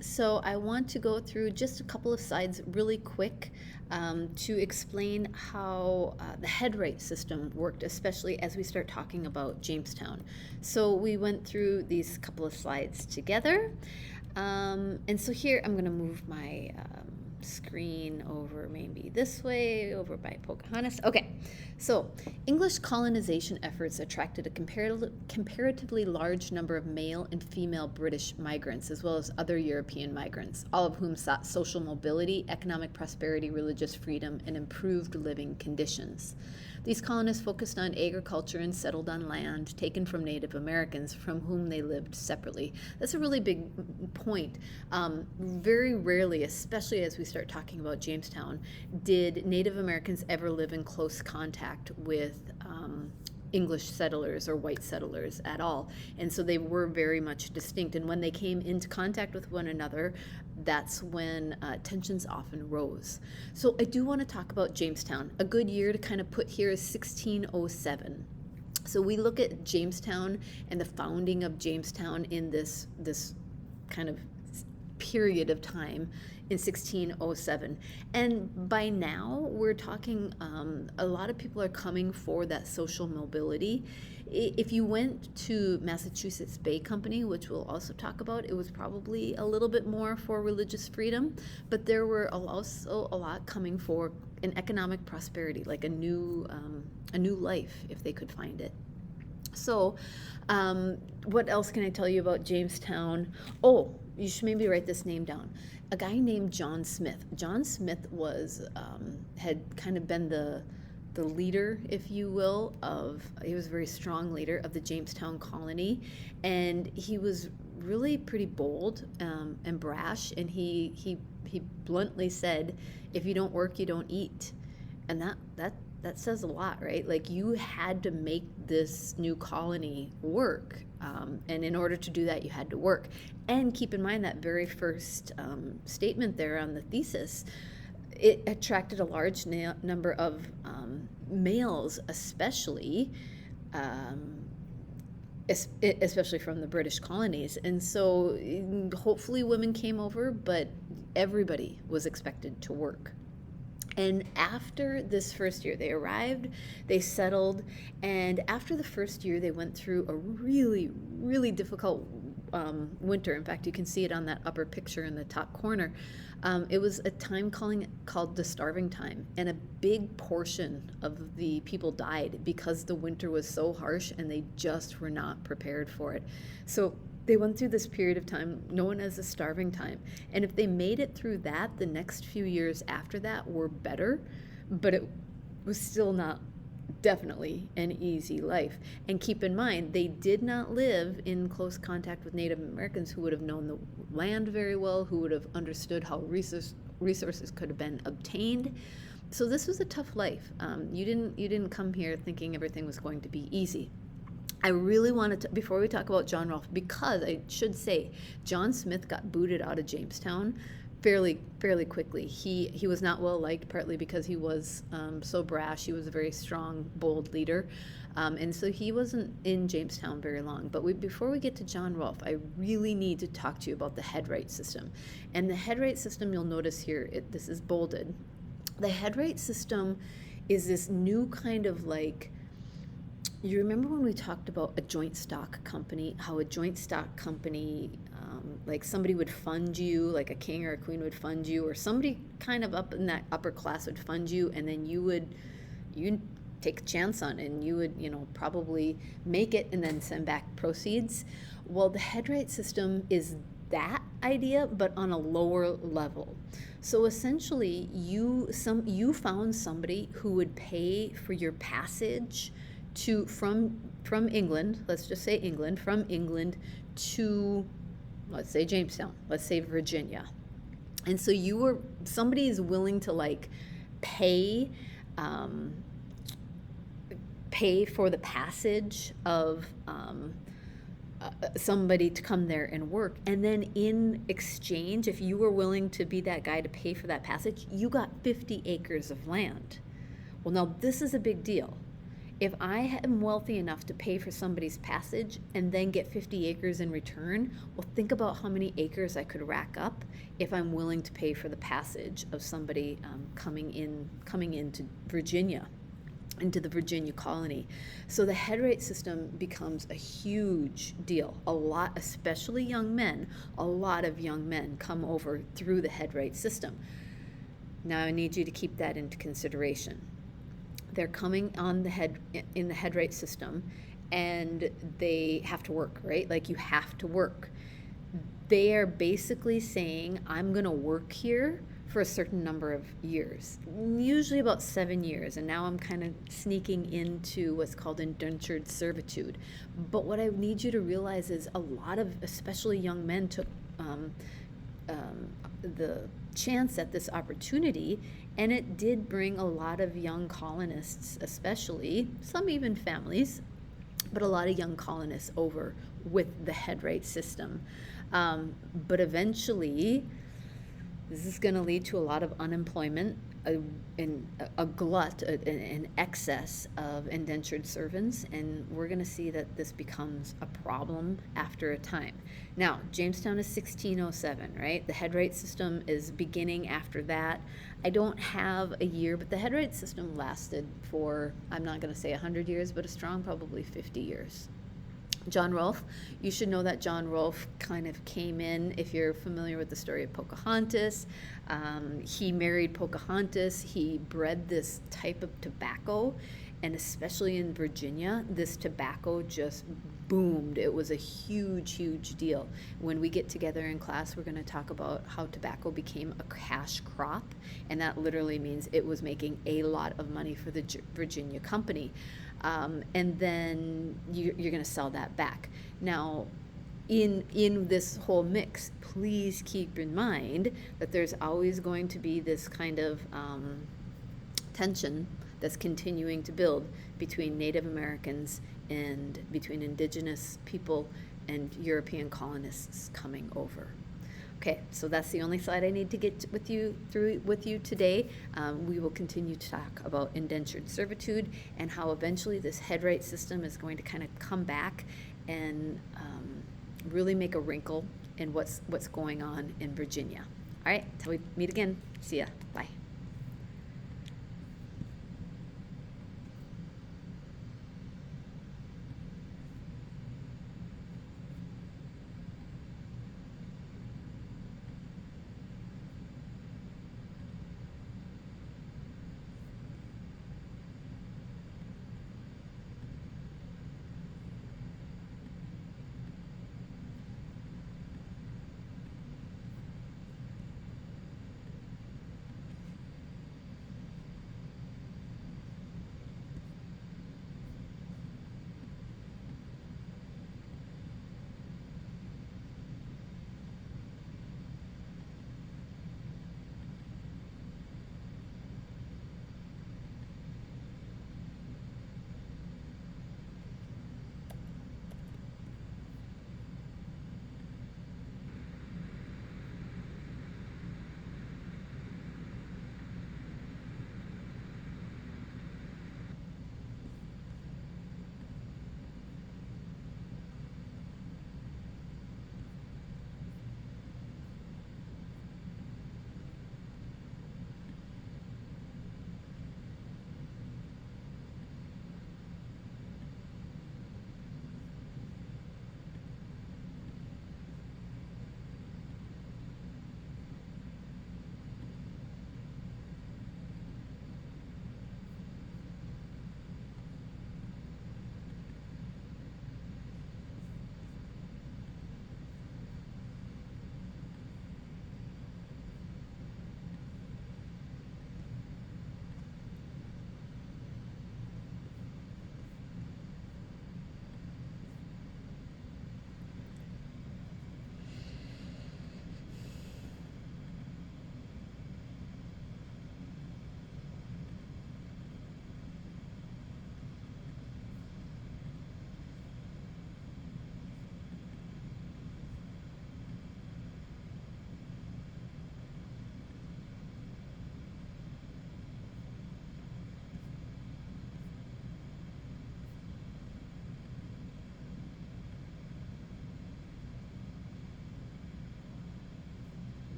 So I want to go through just a couple of slides really quick to explain how the headright system worked, especially as we start talking about Jamestown. So we went through these couple of slides together. And so here I'm going to move my screen over maybe this way, over by Pocahontas. Okay, so English colonization efforts attracted a comparatively large number of male and female British migrants, as well as other European migrants, all of whom sought social mobility, economic prosperity, religious freedom, and improved living conditions. These colonists focused on agriculture and settled on land taken from Native Americans from whom they lived separately. That's a really big point. Very rarely, especially as we start talking about Jamestown, did Native Americans ever live in close contact with English settlers or white settlers at all. And so they were very much distinct. And when they came into contact with one another, that's when tensions often rose. So I do want to talk about Jamestown. A good year to kind of put here is 1607. So we look at Jamestown and the founding of Jamestown in this kind of period of time in 1607. And by now, we're talking, a lot of people are coming for that social mobility. If you went to Massachusetts Bay Company, which we'll also talk about, it was probably a little bit more for religious freedom, but there were also a lot coming for an economic prosperity, like a new life, if they could find it. So, what else can I tell you about Jamestown? Oh, you should maybe write this name down. A guy named John Smith. John Smith was had kind of been the leader, if you will, he was a very strong leader of the Jamestown colony, and he was really pretty bold and brash, and he bluntly said, if you don't work, you don't eat. And that says a lot, right? Like, you had to make this new colony work. And in order to do that, you had to work. And keep in mind that very first statement there on the thesis, it attracted a large number of males, especially from the British colonies. And so hopefully women came over, but everybody was expected to work. And after this first year, they arrived, they settled, and after the first year, they went through a really, really difficult winter. In fact, you can see it on that upper picture in the top corner. It was a time called the starving time, and a big portion of the people died because the winter was so harsh and they just were not prepared for it. So they went through this period of time known as the starving time. And if they made it through that, the next few years after that were better, but it was still not definitely an easy life. And keep in mind, they did not live in close contact with Native Americans who would have known the land very well, who would have understood how resources could have been obtained. So this was a tough life. You didn't come here thinking everything was going to be easy. I really wanted to, before we talk about John Rolfe, because I should say, John Smith got booted out of Jamestown fairly quickly. He was not well liked, partly because he was so brash. He was a very strong, bold leader, and so he wasn't in Jamestown very long. But before we get to John Rolfe, I really need to talk to you about the headright system. And the headright system, you'll notice here, this is bolded. The headright system is this new kind of like, you remember when we talked about a joint stock company, how a joint stock company, like somebody would fund you, like a king or a queen would fund you, or somebody kind of up in that upper class would fund you, and then you'd take a chance on it, and you would, probably make it and then send back proceeds. Well, the headright system is that idea, but on a lower level. So essentially, you found somebody who would pay for your passage from England, let's just say England, from England to, let's say Jamestown, let's say Virginia. And so somebody is willing to like pay for the passage of somebody to come there and work. And then in exchange, if you were willing to be that guy to pay for that passage, you got 50 acres of land. Well, now this is a big deal. If I am wealthy enough to pay for somebody's passage and then get 50 acres in return, well, think about how many acres I could rack up if I'm willing to pay for the passage of somebody coming into Virginia, into the Virginia colony. So the headright system becomes a huge deal. A lot, especially young men, a lot of young men come over through the headright system. Now I need you to keep that into consideration. They're coming on in the headright system, and they have to work, right? Like, you have to work. They are basically saying, I'm going to work here for a certain number of years, usually about 7 years. And now I'm kind of sneaking into what's called indentured servitude. But what I need you to realize is a lot of, especially young men, took the chance at this opportunity, and it did bring a lot of young colonists, especially some even families, but a lot of young colonists over with the headright system. But eventually this is going to lead to a lot of unemployment, a glut, an excess of indentured servants, and we're going to see that this becomes a problem after a time. Now, Jamestown is 1607, right? The headright system is beginning after that. I don't have a year, but the headright system lasted for, I'm not going to say 100 years, but a strong probably 50 years. John Rolfe, you should know that John Rolfe kind of came in, if you're familiar with the story of Pocahontas. He married Pocahontas. He bred this type of tobacco, and especially in Virginia, this tobacco just boomed. It was a huge, huge deal. When we get together in class, we're going to talk about how tobacco became a cash crop, and that literally means it was making a lot of money for the Virginia company. And then you're going to sell that back. Now, in this whole mix, please keep in mind that there's always going to be this kind of tension that's continuing to build between Native Americans and between indigenous people and European colonists coming over. Okay, so that's the only slide I need to get with you today. We will continue to talk about indentured servitude and how eventually this headright system is going to kind of come back and really make a wrinkle in what's going on in Virginia. All right, till we meet again. See ya. Bye.